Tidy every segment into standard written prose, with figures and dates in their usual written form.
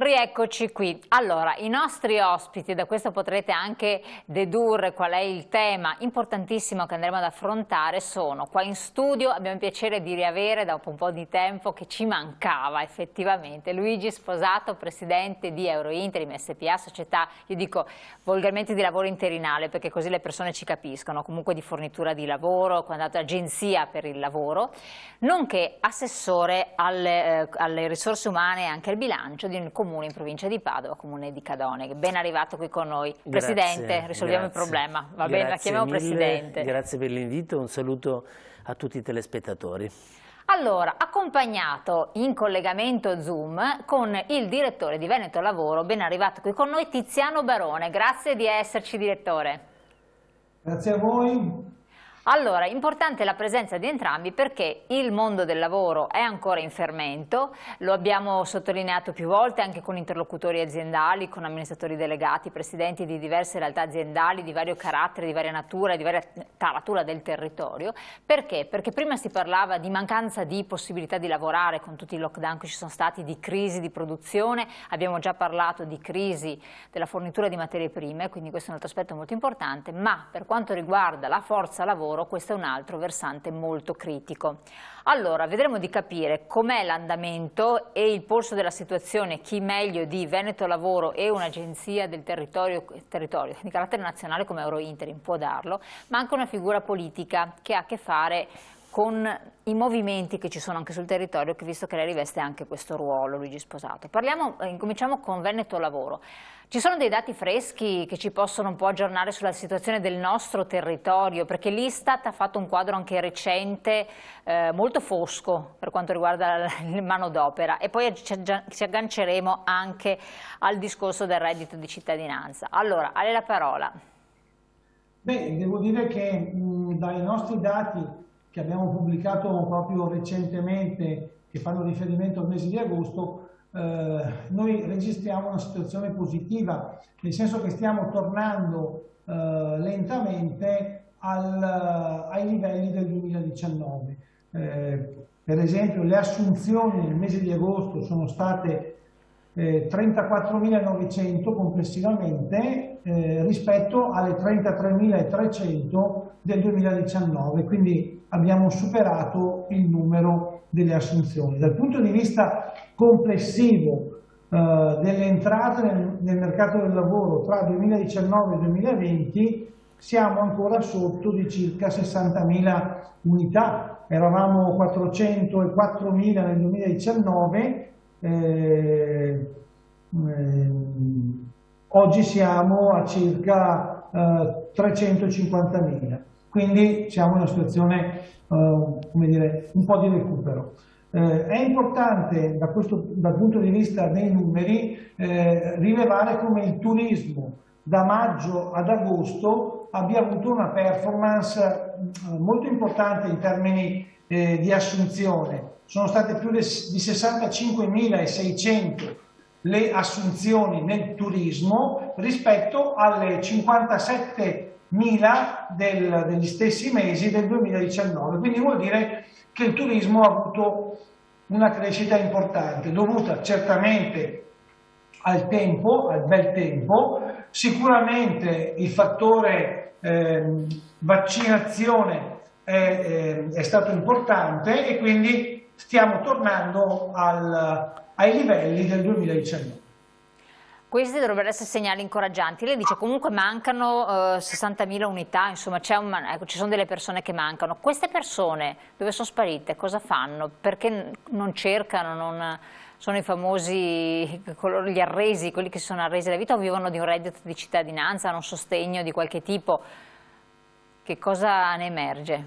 Rieccoci qui. Allora, i nostri ospiti, da questo potrete anche dedurre qual è il tema importantissimo che andremo ad affrontare, sono qua in studio. Abbiamo il piacere di riavere dopo un po' di tempo che ci mancava effettivamente Luigi Sposato, presidente di Eurointerim SpA, società, io dico volgarmente di lavoro interinale perché così le persone ci capiscono, comunque di fornitura di lavoro, agenzia per il lavoro, nonché assessore alle risorse umane e anche al bilancio di un comune in provincia di Padova, comune di Cadone. Ben arrivato qui con noi. Grazie, Presidente, risolviamo il problema. Va bene, la chiamiamo mille, Presidente. Grazie per l'invito, un saluto a tutti i telespettatori. Allora, accompagnato in collegamento Zoom con il direttore di Veneto Lavoro, ben arrivato qui con noi, Tiziano Barone. Grazie di esserci, direttore. Grazie a voi. Allora, importante la presenza di entrambi perché il mondo del lavoro è ancora in fermento, lo abbiamo sottolineato più volte anche con interlocutori aziendali, con amministratori delegati, presidenti di diverse realtà aziendali di vario carattere, di varia natura, di varia taratura del territorio. Perché? Perché prima si parlava di mancanza di possibilità di lavorare con tutti i lockdown che ci sono stati, di crisi di produzione, abbiamo già parlato di crisi della fornitura di materie prime, quindi questo è un altro aspetto molto importante, ma per quanto riguarda la forza lavoro questo è un altro versante molto critico. Allora, vedremo di capire com'è l'andamento e il polso della situazione, chi meglio di Veneto Lavoro e un'agenzia del territorio di carattere nazionale come Eurointerim può darlo, ma anche una figura politica che ha a che fare con i movimenti che ci sono anche sul territorio, che visto che lei riveste anche questo ruolo, Luigi Sposato. Incominciamo con Veneto Lavoro. Ci sono dei dati freschi che ci possono un po' aggiornare sulla situazione del nostro territorio, perché l'Istat ha fatto un quadro anche recente molto fosco per quanto riguarda il manodopera e poi ci agganceremo anche al discorso del reddito di cittadinanza. Allora, a lei la parola. Beh, devo dire che dai nostri dati che abbiamo pubblicato proprio recentemente, che fanno riferimento al mese di agosto, noi registriamo una situazione positiva, nel senso che stiamo tornando lentamente ai livelli del 2019. Per esempio, le assunzioni nel mese di agosto sono state 34.900 complessivamente rispetto alle 33.300 del 2019, quindi abbiamo superato il numero delle assunzioni. Dal punto di vista complessivo delle entrate nel mercato del lavoro tra 2019 e 2020 siamo ancora sotto di circa 60.000 unità, eravamo 404.000 nel 2019, oggi siamo a circa 350.000, quindi siamo in una situazione come dire, un po' di recupero. È importante dal punto di vista dei numeri rilevare come il turismo da maggio ad agosto abbia avuto una performance molto importante in termini di assunzione. Sono state più di 65.600 le assunzioni nel turismo rispetto alle 57.000 degli stessi mesi del 2019. Quindi vuol dire che il turismo ha avuto una crescita importante, dovuta certamente al tempo, al bel tempo, sicuramente il fattore vaccinazione è stato importante e quindi stiamo tornando ai livelli del 2019. Questi dovrebbero essere segnali incoraggianti. Lei dice comunque mancano 60.000 unità, insomma ecco, ci sono delle persone che mancano. Queste persone dove sono sparite? Cosa fanno? Perché non cercano, sono i famosi, gli arresi, quelli che si sono arresi alla vita o vivono di un reddito di cittadinanza, hanno un sostegno di qualche tipo? Che cosa ne emerge?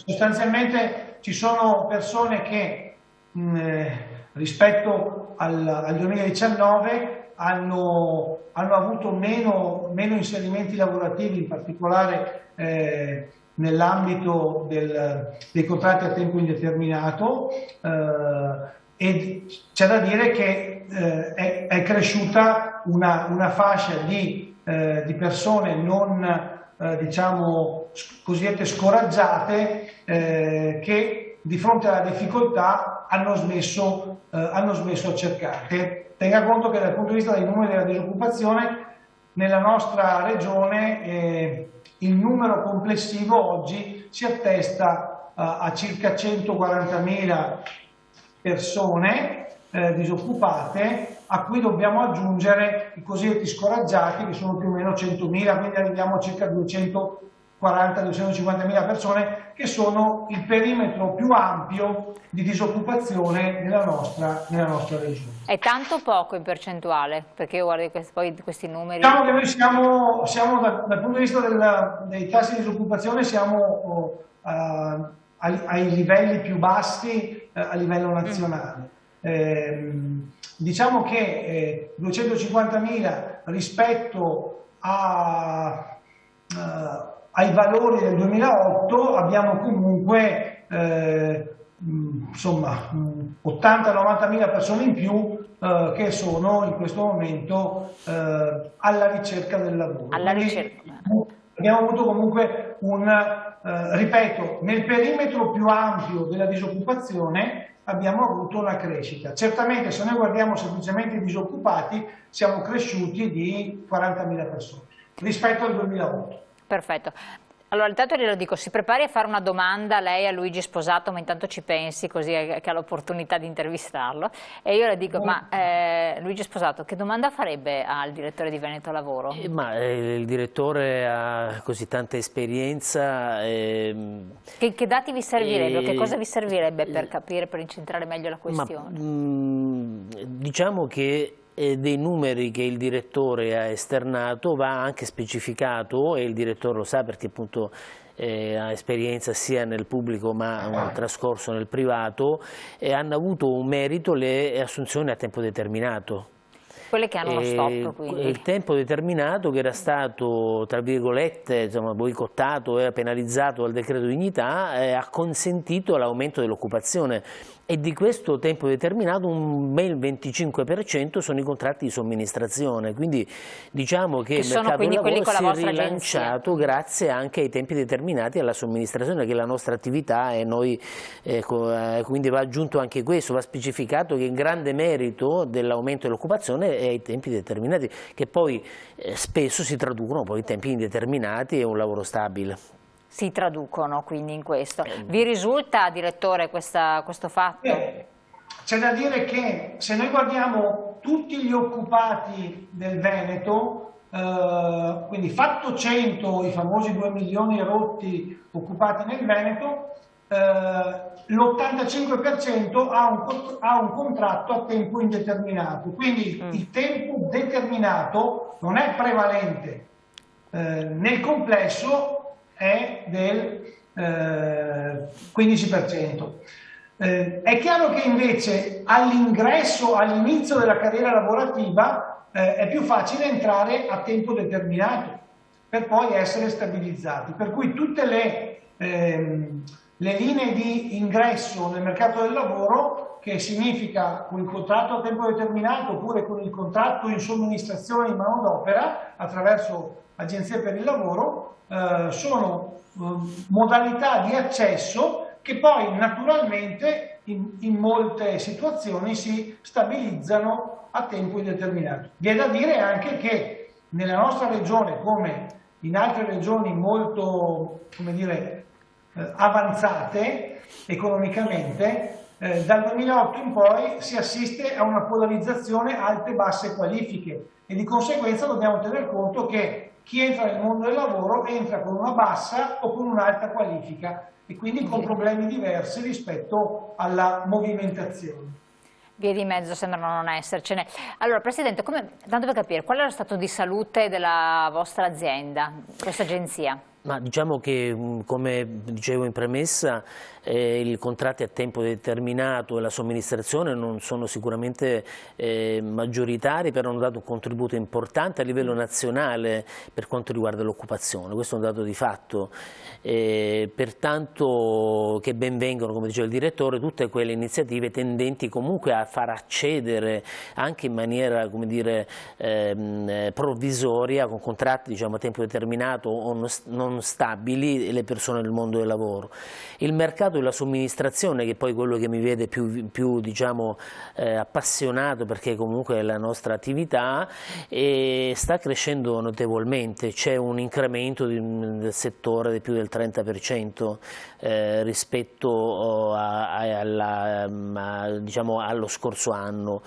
Sostanzialmente ci sono persone che rispetto al 2019 hanno avuto meno inserimenti lavorativi, in particolare nell'ambito dei contratti a tempo indeterminato, e c'è da dire che è cresciuta una fascia di persone non diciamo cosiddette scoraggiate che di fronte alla difficoltà ma hanno smesso a cercare. Tenga conto che dal punto di vista dei numeri della disoccupazione, nella nostra regione il numero complessivo oggi si attesta a circa 140.000 persone disoccupate, a cui dobbiamo aggiungere i cosiddetti scoraggiati, che sono più o meno 100.000, quindi arriviamo a circa 240.000-250.000 persone, che sono il perimetro più ampio di disoccupazione nella nostra regione. È tanto o poco in percentuale? Perché io guardo questi numeri. Diciamo che noi siamo dal punto di vista dei tassi di disoccupazione, siamo ai livelli più bassi a livello nazionale. Diciamo che 250.000 rispetto ai valori del 2008 abbiamo comunque insomma 80-90.000 persone in più che sono in questo momento alla ricerca del lavoro. Abbiamo avuto comunque ripeto, nel perimetro più ampio della disoccupazione abbiamo avuto una crescita. Certamente se noi guardiamo semplicemente i disoccupati siamo cresciuti di 40.000 persone rispetto al 2008. Perfetto. Allora intanto glielo dico, si prepari a fare una domanda lei a Luigi Sposato, ma intanto ci pensi così che ha l'opportunità di intervistarlo. E io le dico, ma Luigi Sposato, che domanda farebbe al direttore di Veneto Lavoro? Il direttore ha così tanta esperienza. Che dati vi servirebbero? Che cosa vi servirebbe per capire, per incentrare meglio la questione? Diciamo che dei numeri che il direttore ha esternato va anche specificato, e il direttore lo sa perché appunto ha esperienza sia nel pubblico ma un trascorso nel privato, e hanno avuto un merito le assunzioni a tempo determinato. Quelle che hanno lo stop, quindi. Il tempo determinato, che era stato, tra virgolette, insomma, boicottato e penalizzato dal decreto dignità, ha consentito l'aumento dell'occupazione, e di questo tempo determinato un bel 25% sono i contratti di somministrazione, quindi diciamo che il mercato del lavoro si è rilanciato grazie anche ai tempi determinati alla somministrazione, che è la nostra attività, e noi quindi va aggiunto anche questo, va specificato che il grande merito dell'aumento dell'occupazione è ai tempi determinati, che poi spesso si traducono poi in tempi indeterminati e un lavoro stabile. Si traducono quindi in questo. Vi risulta, direttore, questo fatto? C'è da dire che se noi guardiamo tutti gli occupati del Veneto, quindi fatto 100, i famosi 2 milioni rotti occupati nel Veneto, l'85% ha un contratto a tempo indeterminato, quindi il tempo determinato non è prevalente, nel complesso è del 15%. È chiaro che invece all'ingresso, all'inizio della carriera lavorativa è più facile entrare a tempo determinato per poi essere stabilizzati, per cui tutte le linee di ingresso nel mercato del lavoro, che significa con il contratto a tempo determinato oppure con il contratto in somministrazione di manodopera attraverso agenzie per il lavoro, sono modalità di accesso che poi naturalmente in molte situazioni si stabilizzano a tempo indeterminato. Vi è da dire anche che nella nostra regione, come in altre regioni molto, come dire, avanzate economicamente, dal 2008 in poi si assiste a una polarizzazione alte e basse qualifiche, e di conseguenza dobbiamo tener conto che chi entra nel mondo del lavoro entra con una bassa o con un'alta qualifica, e quindi con problemi diversi rispetto alla movimentazione. Vie di mezzo sembrano non essercene. Allora, Presidente, tanto per capire, qual è lo stato di salute della vostra azienda, questa agenzia? Ma diciamo che, come dicevo in premessa, i contratti a tempo determinato e la somministrazione non sono sicuramente maggioritari, però hanno dato un contributo importante a livello nazionale per quanto riguarda l'occupazione. Questo è un dato di fatto. Pertanto che ben vengano, come diceva il direttore, tutte quelle iniziative tendenti comunque a far accedere anche in maniera, come dire, provvisoria, con contratti, diciamo, a tempo determinato o non non stabili le persone nel mondo del lavoro. Il mercato della somministrazione, che è poi quello che mi vede più diciamo, appassionato, perché comunque è la nostra attività, sta crescendo notevolmente. C'è un incremento del settore di più del 30% rispetto diciamo, allo scorso anno.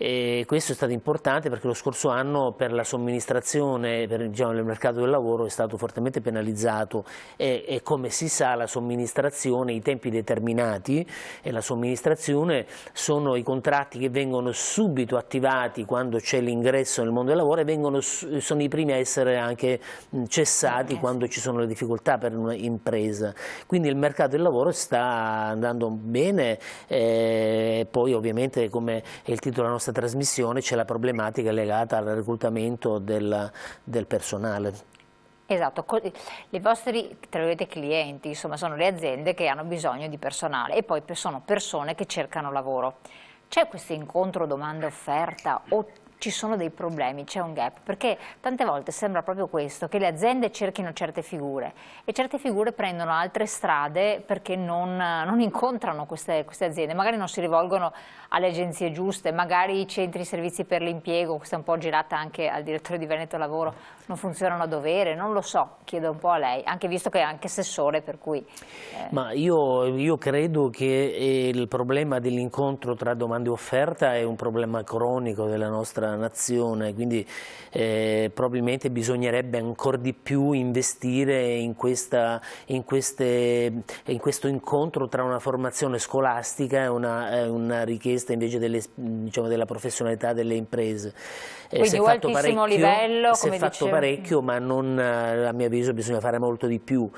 E questo è stato importante perché lo scorso anno per la somministrazione, diciamo, nel mercato del lavoro è stato fortemente penalizzato e come si sa la somministrazione, i tempi determinati e la somministrazione sono i contratti che vengono subito attivati quando c'è l'ingresso nel mondo del lavoro e sono i primi a essere anche cessati quando ci sono le difficoltà per un'impresa. Quindi il mercato del lavoro sta andando bene, poi ovviamente come è il titolo della nostra trasmissione c'è la problematica legata al reclutamento del personale. Esatto, i vostri clienti insomma, sono le aziende che hanno bisogno di personale e poi sono persone che cercano lavoro. C'è questo incontro domanda-offerta o ci sono dei problemi, c'è un gap? Perché tante volte sembra proprio questo, che le aziende cerchino certe figure e certe figure prendono altre strade perché non incontrano queste aziende, magari non si rivolgono alle agenzie giuste, magari i centri servizi per l'impiego, questa è un po' girata anche al direttore di Veneto Lavoro, non funzionano a dovere, non lo so, chiedo un po' a lei, anche visto che è anche assessore per cui... Ma io credo che il problema dell'incontro tra domanda e offerta è un problema cronico della nostra nazione, quindi probabilmente bisognerebbe ancora di più investire in questo incontro tra una formazione scolastica e una richiesta invece diciamo, della professionalità delle imprese. Quindi un altissimo livello, si è fatto parecchio, ma non, a mio avviso bisogna fare molto di più.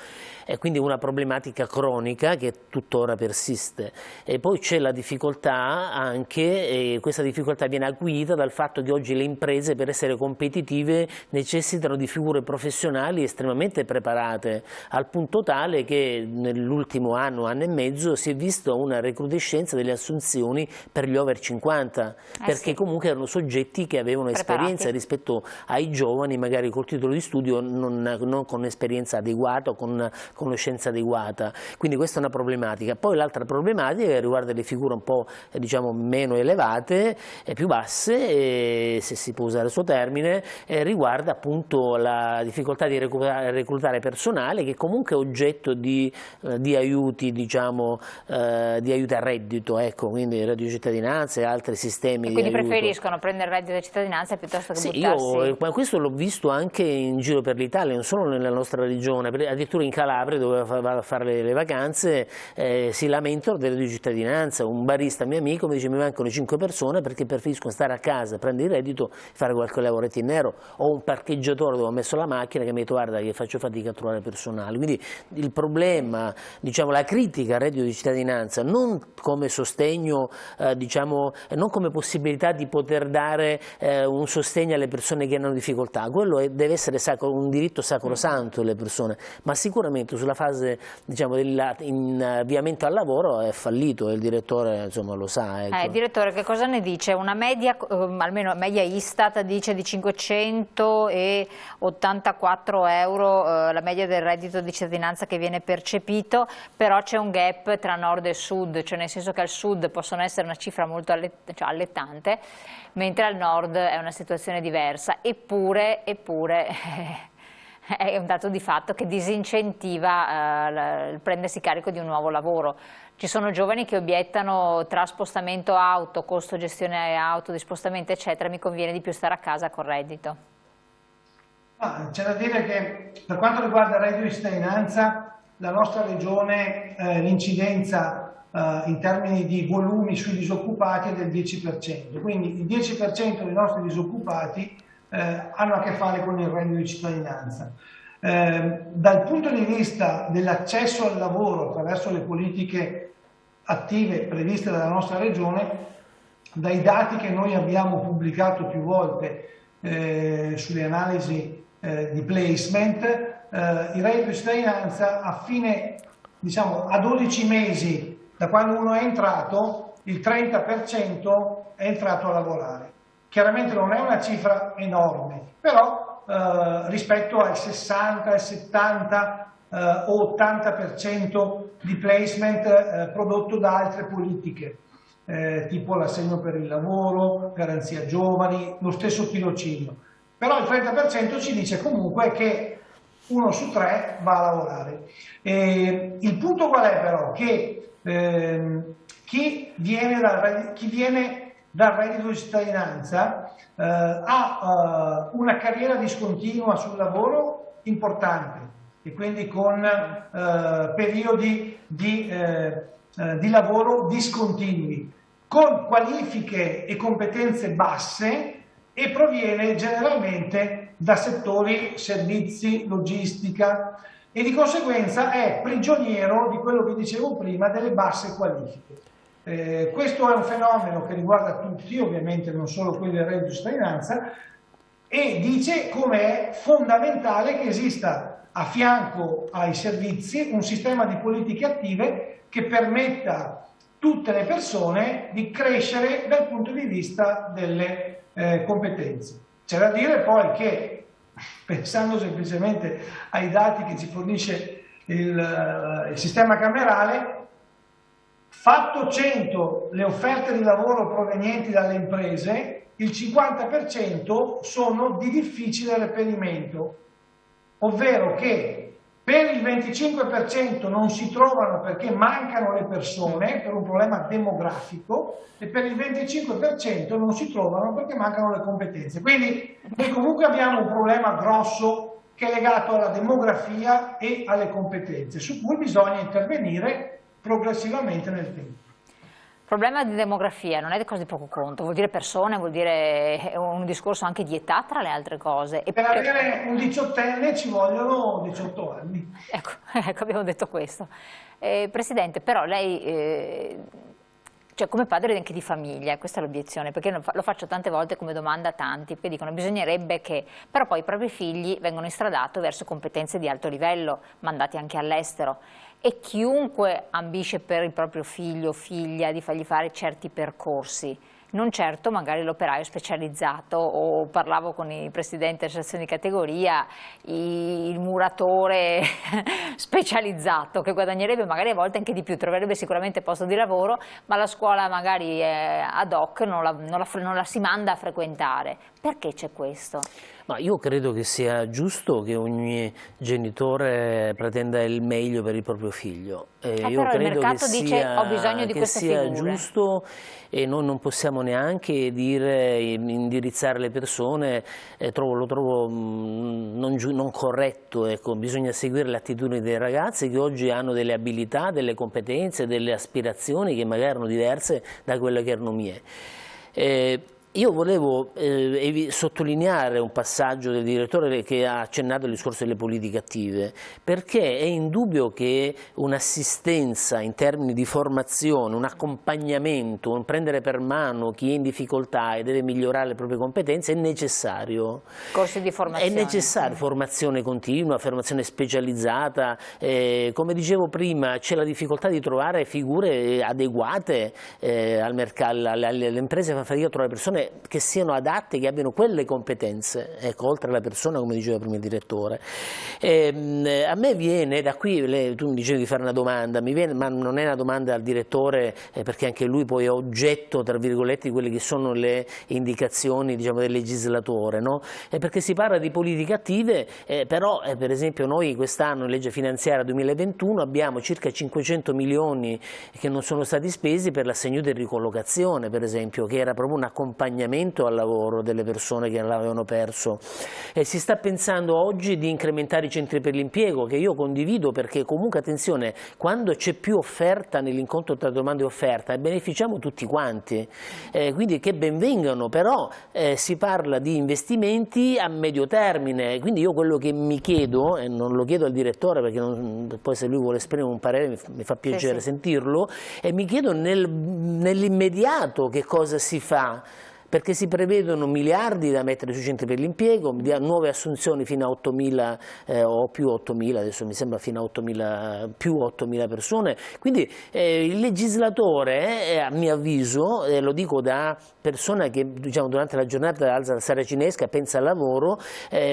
È quindi una problematica cronica che tuttora persiste. E poi c'è la difficoltà anche, e questa difficoltà viene acuita dal fatto che oggi le imprese per essere competitive necessitano di figure professionali estremamente preparate, al punto tale che nell'ultimo anno e mezzo si è visto una recrudescenza delle assunzioni per gli over 50, perché sì, comunque erano soggetti che avevano esperienza rispetto ai giovani, magari col titolo di studio non con esperienza adeguata o con conoscenza adeguata. Quindi questa è una problematica. Poi l'altra problematica riguarda le figure un po' diciamo meno elevate e più basse, se si può usare il suo termine, riguarda appunto la difficoltà di reclutare personale che comunque è oggetto di aiuti, diciamo, di aiuto a reddito, ecco, quindi il reddito di cittadinanza e altri sistemi di aiuto. Quindi preferiscono prendere il reddito di cittadinanza piuttosto che sì, buttarsi? Io questo l'ho visto anche in giro per l'Italia, non solo nella nostra regione, addirittura in Calabria dove vado a fare le vacanze si lamentano del reddito di cittadinanza. Un barista mio amico mi dice mi mancano 5 persone perché preferiscono stare a casa, prendere il reddito e fare qualche lavoretto in nero, o un parcheggiatore dove ho messo la macchina che mi dice guarda che faccio fatica a trovare personale. Quindi il problema, diciamo la critica al reddito di cittadinanza non come sostegno, diciamo, non come possibilità di poter dare un sostegno alle persone che hanno difficoltà, quello deve essere un diritto sacrosanto delle persone, ma sicuramente sulla fase diciamo, dell'avviamento al lavoro è fallito e il direttore insomma, lo sa. Ecco. Direttore, che cosa ne dice? Una media, almeno media Istat dice di 584 euro la media del reddito di cittadinanza che viene percepito, però c'è un gap tra nord e sud, cioè nel senso che al sud possono essere una cifra molto allettante, mentre al nord è una situazione diversa, eppure è un dato di fatto che disincentiva il prendersi carico di un nuovo lavoro. Ci sono giovani che obiettano tra spostamento auto, costo gestione auto, di spostamento eccetera, mi conviene di più stare a casa col reddito. C'è da dire che per quanto riguarda il reddito di cittadinanza, la nostra regione l'incidenza in termini di volumi sui disoccupati è del 10%, quindi il 10% dei nostri disoccupati hanno a che fare con il reddito di cittadinanza. Dal punto di vista dell'accesso al lavoro attraverso le politiche attive previste dalla nostra regione, dai dati che noi abbiamo pubblicato più volte sulle analisi di placement, il reddito di cittadinanza a 12 mesi da quando uno è entrato, il 30% è entrato a lavorare. Chiaramente non è una cifra enorme, però rispetto al 60, al 70 o 80% di placement prodotto da altre politiche, tipo l'assegno per il lavoro, garanzia giovani, lo stesso tirocinio. Però il 30% ci dice comunque che 1 su 3 va a lavorare. Il punto qual è però? Che chi viene dal reddito di cittadinanza ha una carriera discontinua sul lavoro importante e quindi con periodi di lavoro discontinui, con qualifiche e competenze basse, e proviene generalmente da settori servizi, logistica, e di conseguenza è prigioniero di quello che dicevo prima, delle basse qualifiche. Questo è un fenomeno che riguarda tutti, ovviamente non solo quelli del reddito di cittadinanza, e dice come è fondamentale che esista a fianco ai servizi un sistema di politiche attive che permetta tutte le persone di crescere dal punto di vista delle competenze. C'è da dire poi che, pensando semplicemente ai dati che ci fornisce il sistema camerale, fatto 100 le offerte di lavoro provenienti dalle imprese, il 50% sono di difficile reperimento, ovvero che per il 25% non si trovano perché mancano le persone, per un problema demografico, e per il 25% non si trovano perché mancano le competenze. Quindi noi comunque abbiamo un problema grosso che è legato alla demografia e alle competenze, su cui bisogna intervenire progressivamente nel tempo. Il problema di demografia non è di cose di poco conto, vuol dire persone, vuol dire un discorso anche di età tra le altre cose. Per avere un 18enne ci vogliono 18 anni. Ecco, abbiamo detto questo. Presidente, però lei, cioè come padre anche di famiglia, questa è l'obiezione, perché lo faccio tante volte come domanda a tanti, che dicono bisognerebbe che, però poi i propri figli vengono instradato verso competenze di alto livello, mandati anche all'estero. E chiunque ambisce per il proprio figlio o figlia di fargli fare certi percorsi, non certo magari l'operaio specializzato, o parlavo con i presidenti delle associazioni di categoria, il muratore specializzato che guadagnerebbe magari a volte anche di più, troverebbe sicuramente posto di lavoro, ma la scuola magari ad hoc non la si manda a frequentare. Perché c'è questo? Ma io credo che sia giusto che ogni genitore pretenda il meglio per il proprio figlio. Io però credo il mercato dice ho bisogno di queste figure. Che sia giusto, e noi non possiamo neanche dire, indirizzare le persone, lo trovo non corretto, ecco. Bisogna seguire l'attitudine dei ragazzi che oggi hanno delle abilità, delle competenze, delle aspirazioni che magari erano diverse da quelle che erano mie. Io volevo sottolineare un passaggio del direttore che ha accennato al discorso delle politiche attive, perché è indubbio che un'assistenza in termini di formazione, un accompagnamento, un prendere per mano chi è in difficoltà e deve migliorare le proprie competenze è necessario. Corsi di formazione. È necessario, formazione continua, formazione specializzata. Come dicevo prima, c'è la difficoltà di trovare figure adeguate al mercato, alle imprese fanno fatica a trovare persone che siano adatte, che abbiano quelle competenze, ecco, oltre alla persona, come diceva prima il direttore. A me viene da qui, tu mi dicevi di fare una domanda, ma non è una domanda al direttore, perché anche lui poi è oggetto, tra virgolette, di quelle che sono le indicazioni, diciamo, del legislatore, no? Perché si parla di politiche attive, però per esempio noi quest'anno in legge finanziaria 2021 abbiamo circa 500 milioni che non sono stati spesi per l'assegno di ricollocazione, per esempio, che era proprio un accompagnamento al lavoro delle persone che l'avevano perso. Si sta pensando oggi di incrementare i centri per l'impiego, che io condivido, perché comunque, attenzione, quando c'è più offerta nell'incontro tra domanda e offerta beneficiamo tutti quanti, quindi che ben vengano, però si parla di investimenti a medio termine, quindi io quello che mi chiedo, e non lo chiedo al direttore perché poi se lui vuole esprimere un parere mi fa piacere sentirlo, e mi chiedo nell'immediato che cosa si fa. perché si prevedono miliardi da mettere sui centri per l'impiego, nuove assunzioni fino a 8.000 o più 8.000, adesso mi sembra fino a 8.000, più 8.000 persone, quindi il legislatore, a mio avviso, lo dico da persona che diciamo, durante la giornata alza la saracinesca, pensa al lavoro,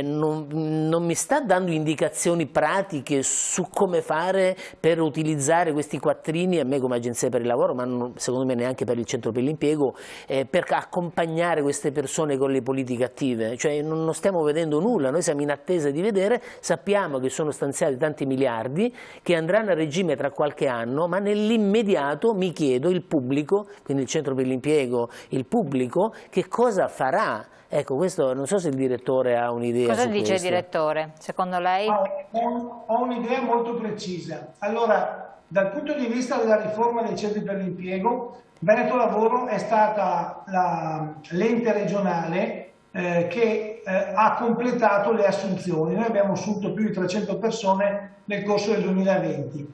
non mi sta dando indicazioni pratiche su come fare per utilizzare questi quattrini, a me come agenzia per il lavoro, ma secondo me neanche per il centro per l'impiego, per accompagnare queste persone con le politiche attive. Cioè non stiamo vedendo nulla, noi siamo in attesa di vedere, sappiamo che sono stanziati tanti miliardi che andranno a regime tra qualche anno, ma nell'immediato mi chiedo il pubblico, quindi il centro per l'impiego, il pubblico, che cosa farà? Ecco, questo non so se il direttore ha un'idea. Cosa su dice questo. il direttore, secondo lei? Ho un'idea molto precisa. Allora, dal punto di vista della riforma dei centri per l'impiego, Veneto Lavoro è stata l'ente regionale che ha completato le assunzioni. Noi abbiamo assunto più di 300 persone nel corso del 2020.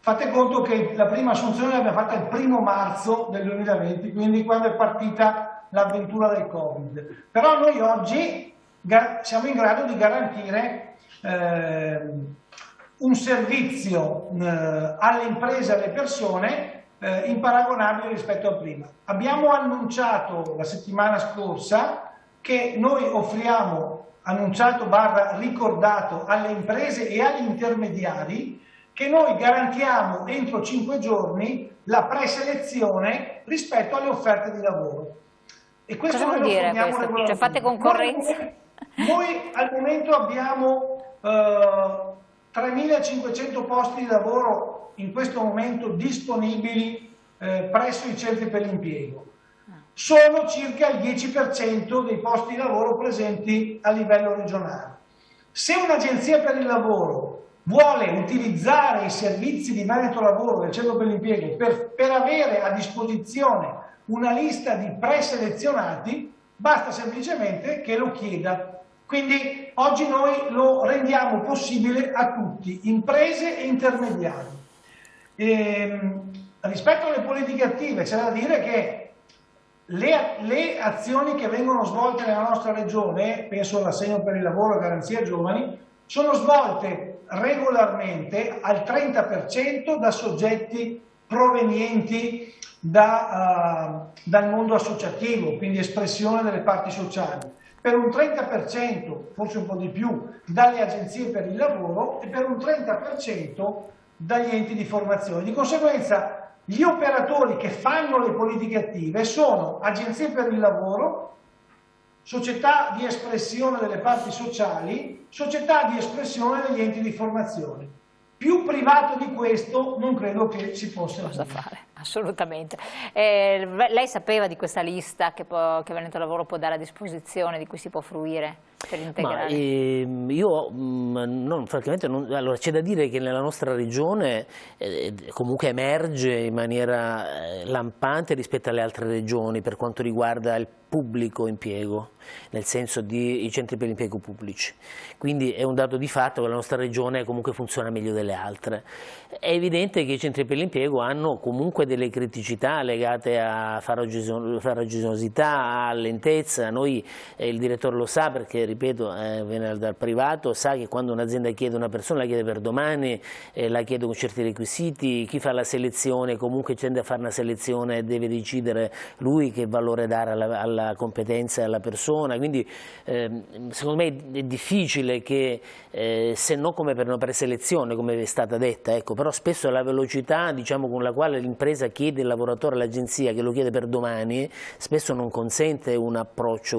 Fate conto che la prima assunzione l'abbiamo fatta il 1° marzo del 2020, quindi quando è partita l'avventura del Covid. Però noi oggi siamo in grado di garantire un servizio alle imprese e alle persone imparagonabile rispetto a prima. Abbiamo annunciato la settimana scorsa che noi offriamo, annunciato / ricordato alle imprese e agli intermediari, che noi garantiamo entro 5 giorni la preselezione rispetto alle offerte di lavoro. E questo cosa vuol dire questo? Cioè fate concorrenza? Noi al momento abbiamo 3.500 posti di lavoro in questo momento disponibili presso i centri per l'impiego. Sono circa il 10% dei posti di lavoro presenti a livello regionale. Se un'agenzia per il lavoro vuole utilizzare i servizi di Veneto Lavoro del centro per l'impiego per avere a disposizione una lista di preselezionati, basta semplicemente che lo chieda. Quindi oggi noi lo rendiamo possibile a tutti, imprese e intermediari. Rispetto alle politiche attive c'è da dire che le azioni che vengono svolte nella nostra regione, penso all'assegno per il lavoro e garanzia giovani, sono svolte regolarmente al 30% da soggetti provenienti dal mondo associativo, quindi espressione delle parti sociali, per un 30%, forse un po' di più, dalle agenzie per il lavoro e per un 30% dagli enti di formazione. Di conseguenza gli operatori che fanno le politiche attive sono agenzie per il lavoro, società di espressione delle parti sociali, società di espressione degli enti di formazione. Più privato di questo non credo che si possa fare. Assolutamente. Lei sapeva di questa lista che Veneto Lavoro può dare a disposizione, di cui si può fruire per integrare? Francamente, allora c'è da dire che nella nostra regione comunque emerge in maniera lampante rispetto alle altre regioni per quanto riguarda il pubblico impiego, nel senso di i centri per l'impiego pubblici. Quindi è un dato di fatto che la nostra regione comunque funziona meglio delle altre. È evidente che i centri per l'impiego hanno comunque delle criticità legate a farraginosità, a lentezza. Noi, il direttore lo sa perché, ripeto, viene dal privato, sa che quando un'azienda chiede una persona la chiede per domani, la chiede con certi requisiti, chi fa la selezione comunque tende a fare una selezione e deve decidere lui che valore dare alla competenza e alla persona, quindi secondo me è difficile che, se non come per una preselezione come è stata detta, ecco, però spesso la velocità, diciamo, con la quale l'impresa chiede il lavoratore all'agenzia, che lo chiede per domani, spesso non consente un approccio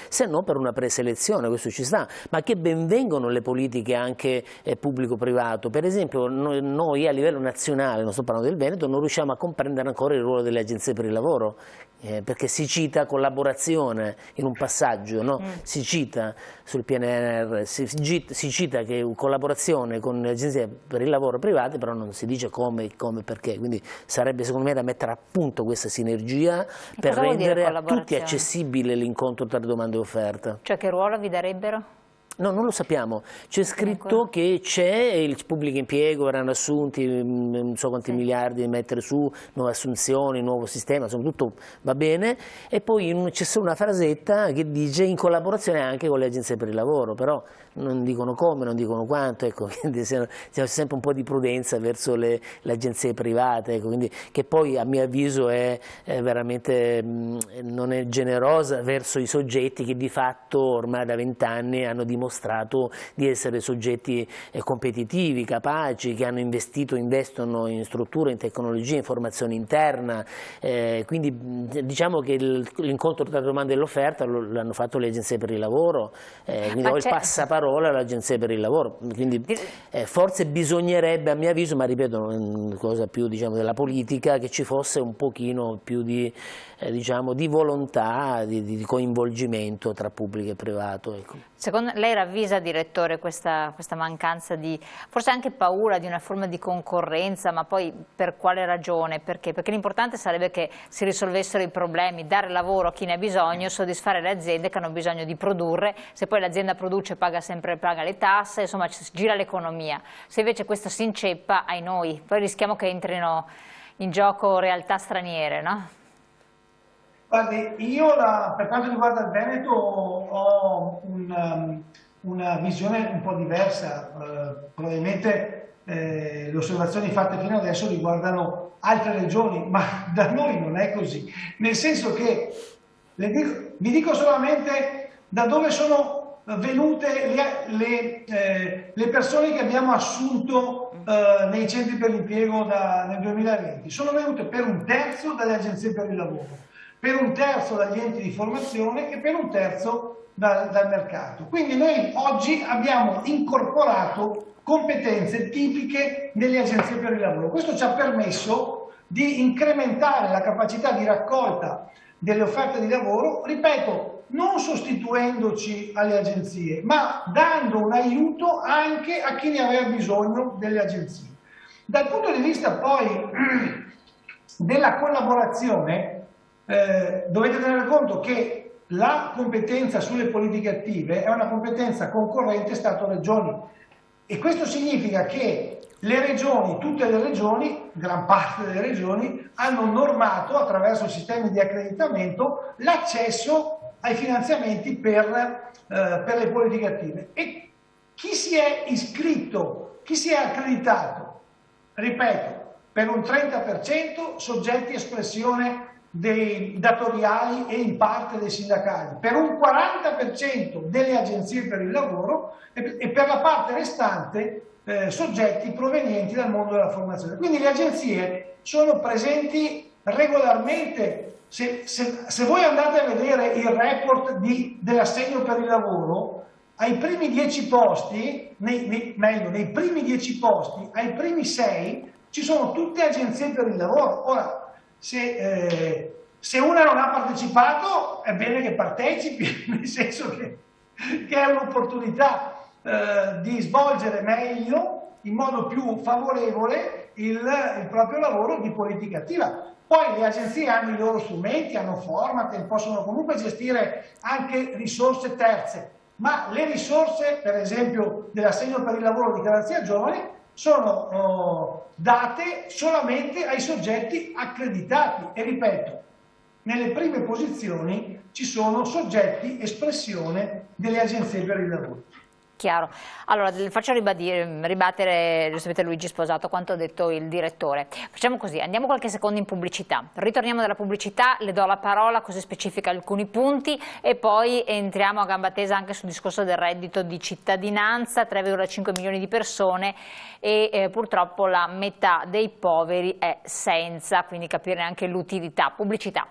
se non per una preselezione, questo ci sta, ma che ben vengono le politiche anche pubblico-privato. Per esempio noi a livello nazionale, non sto parlando del Veneto, non riusciamo a comprendere ancora il ruolo delle agenzie per il lavoro, perché si cita collaborazione in un passaggio, no? Si cita sul PNRR, si cita che collaborazione con le agenzie per il lavoro private, però non si dice come, perché, quindi sarebbe secondo me da mettere a punto questa sinergia per rendere a tutti accessibile l'incontro tra domanda e offerta. Cioè che ruolo vi darebbero? No, non lo sappiamo. C'è scritto che c'è il pubblico impiego, verranno assunti non so quanti miliardi da mettere su, nuove assunzioni, nuovo sistema, insomma tutto va bene, e poi c'è solo una frasetta che dice in collaborazione anche con le agenzie per il lavoro, però non dicono come, non dicono quanto, ecco, quindi c'è sempre un po' di prudenza verso le agenzie private, ecco, quindi, che poi a mio avviso è veramente non è generosa verso i soggetti che di fatto ormai da 20 anni hanno dimostrato di essere soggetti competitivi, capaci, che hanno investito, investono in strutture, in tecnologia, in formazione interna, quindi diciamo che l'incontro tra la domanda e l'offerta l'hanno fatto le agenzie per il lavoro, quindi ho il passaparola all'agenzia per il lavoro, quindi forse bisognerebbe, a mio avviso, ma ripeto, è una cosa più diciamo della politica, che ci fosse un pochino più di diciamo di volontà, di coinvolgimento tra pubblico e privato, ecco. Secondo lei ravvisa, direttore, questa mancanza di, forse anche paura di una forma di concorrenza, ma poi per quale ragione? Perché? Perché l'importante sarebbe che si risolvessero i problemi, dare lavoro a chi ne ha bisogno, soddisfare le aziende che hanno bisogno di produrre, se poi l'azienda produce paga le tasse, insomma gira l'economia. Se invece questo si inceppa, ai noi, poi rischiamo che entrino in gioco realtà straniere, no? Guardi, io per quanto riguarda il Veneto ho una visione un po' diversa, probabilmente le osservazioni fatte fino adesso riguardano altre regioni, ma da noi non è così, nel senso che vi dico solamente da dove sono venute le persone che abbiamo assunto nei centri per l'impiego nel 2020. Sono venute per un terzo dalle agenzie per il lavoro, per un terzo dagli enti di formazione e per un terzo dal mercato. Quindi noi oggi abbiamo incorporato competenze tipiche delle agenzie per il lavoro. Questo ci ha permesso di incrementare la capacità di raccolta delle offerte di lavoro, ripeto, non sostituendoci alle agenzie, ma dando un aiuto anche a chi ne aveva bisogno delle agenzie. Dal punto di vista poi della collaborazione, dovete tenere conto che la competenza sulle politiche attive è una competenza concorrente Stato-Regioni, e questo significa che le regioni, tutte le regioni, gran parte delle regioni, hanno normato attraverso sistemi di accreditamento l'accesso ai finanziamenti per le politiche attive. E chi si è iscritto, chi si è accreditato, ripeto, per un 30% soggetti espressione dei datoriali e in parte dei sindacali, per un 40% delle agenzie per il lavoro e per la parte restante soggetti provenienti dal mondo della formazione. Quindi le agenzie sono presenti regolarmente. Se voi andate a vedere il report dell'assegno per il lavoro, ai primi 10 posti, meglio, nei primi 10 posti, ai primi 6 ci sono tutte agenzie per il lavoro. Ora, se una non ha partecipato, è bene che partecipi, nel senso che è un'opportunità di svolgere meglio, in modo più favorevole, il proprio lavoro di politica attiva. Poi le agenzie hanno i loro strumenti, hanno Format, possono comunque gestire anche risorse terze, ma le risorse, per esempio, dell'assegno per il lavoro di Garanzia Giovani, sono date solamente ai soggetti accreditati e, ripeto, nelle prime posizioni ci sono soggetti espressione delle agenzie per il lavoro. Chiaro. Allora, faccio ribattere giustamente Luigi Sposato quanto ha detto il direttore. Facciamo così, andiamo qualche secondo in pubblicità, ritorniamo dalla pubblicità, le do la parola così specifica alcuni punti e poi entriamo a gamba tesa anche sul discorso del reddito di cittadinanza, 3,5 milioni di persone e purtroppo la metà dei poveri è senza, quindi capire anche l'utilità. Pubblicità.